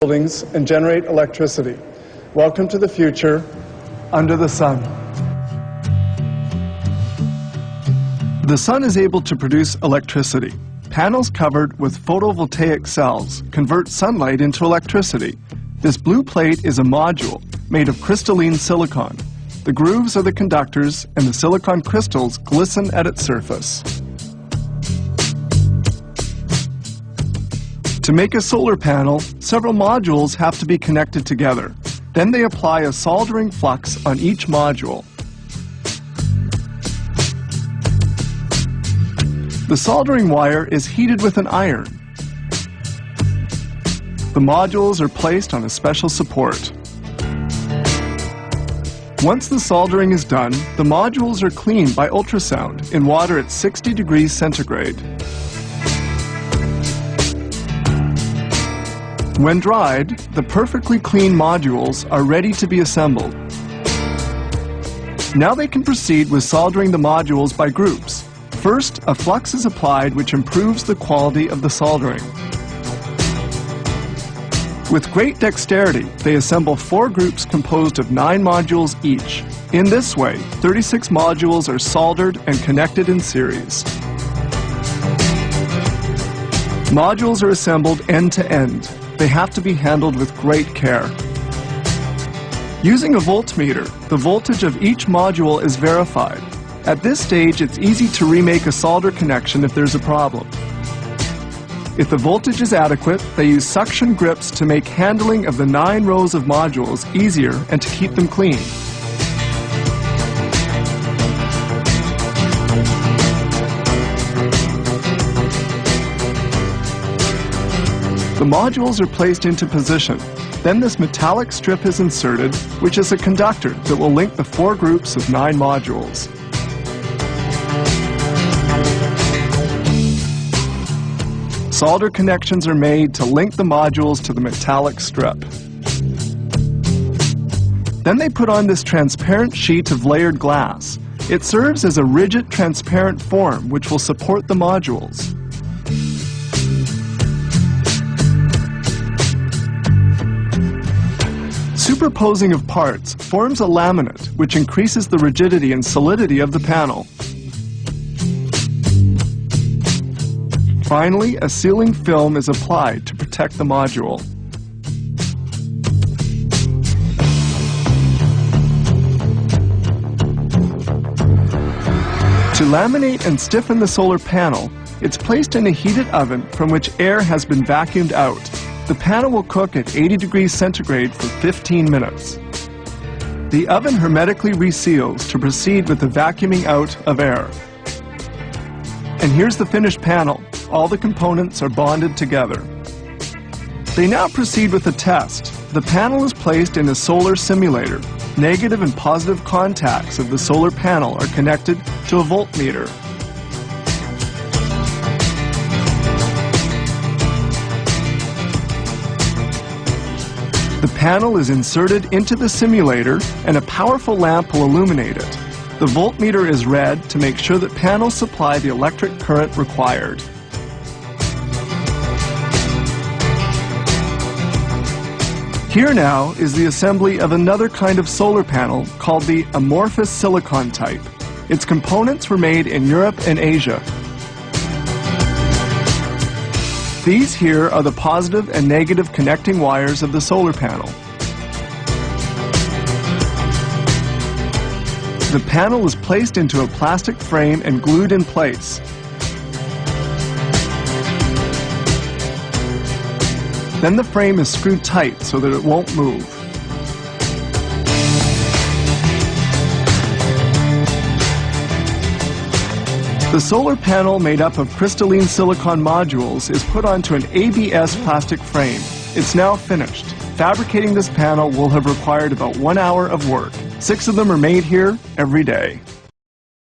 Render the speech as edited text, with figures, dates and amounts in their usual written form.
buildings and generate electricity. Welcome to the future under the sun. The sun is able to produce electricity. Panels covered with photovoltaic cells convert sunlight into electricity. This blue plate is a module made of crystalline silicon. The grooves are the conductors, and the silicon crystals glisten at its surface. To make a solar panel, several modules have to be connected together. Then they apply a soldering flux on each module. The soldering wire is heated with an iron. The modules are placed on a special support. Once the soldering is done, the modules are cleaned by ultrasound in water at 60 degrees centigrade. When dried, the perfectly clean modules are ready to be assembled. Now they can proceed with soldering the modules by groups. First, a flux is applied which improves the quality of the soldering. With great dexterity, they assemble 4 groups composed of 9 modules each. In this way, 36 modules are soldered and connected in series. Modules are assembled end to end. They have to be handled with great care. Using a voltmeter, the voltage of each module is verified. At this stage, it's easy to remake a solder connection if there's a problem. If the voltage is adequate, they use suction grips to make handling of the 9 rows of modules easier and to keep them clean. The modules are placed into position. Then this metallic strip is inserted, which is a conductor that will link the 4 groups of 9 modules. Solder connections are made to link the modules to the metallic strip. Then they put on this transparent sheet of layered glass. It serves as a rigid, transparent form which will support the modules. Superposing of parts forms a laminate which increases the rigidity and solidity of the panel. Finally, a sealing film is applied to protect the module. To laminate and stiffen the solar panel, it's placed in a heated oven from which air has been vacuumed out. The panel will cook at 80 degrees centigrade for 15 minutes. The oven hermetically reseals to proceed with the vacuuming out of air. And here's the finished panel. All the components are bonded together. They now proceed with the test. The panel is placed in a solar simulator. Negative and positive contacts of the solar panel are connected to a voltmeter. The panel is inserted into the simulator and a powerful lamp will illuminate it. The voltmeter is read to make sure that panels supply the electric current required. Here now is the assembly of another kind of solar panel called the amorphous silicon type. Its components were made in Europe and Asia. These here are the positive and negative connecting wires of the solar panel. The panel is placed into a plastic frame and glued in place. Then the frame is screwed tight so that it won't move. The solar panel made up of crystalline silicon modules is put onto an ABS plastic frame. It's now finished. Fabricating this panel will have required about 1 hour of work. 6 of them are made here every day.